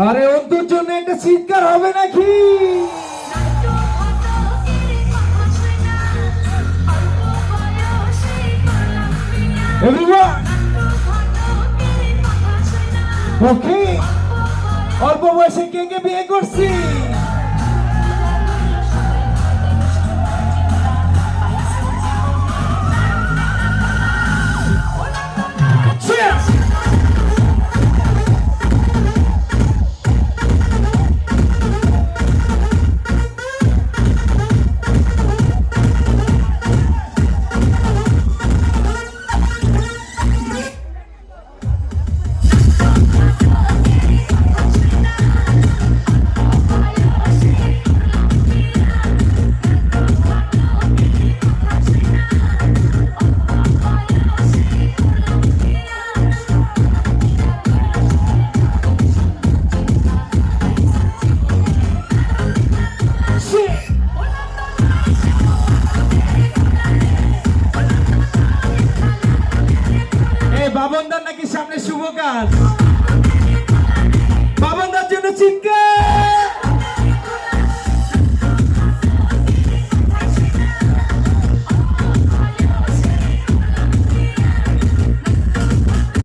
আরে ওর জন্য একটা চিৎকার হবে নাকি? Everyone! Okay! অল্প বয়সে কে কে বিয়ে করছি? Cheers! বাবনদার নাকি সামনে শুভ কাজ, বাবনদার জন্য চিৎকার।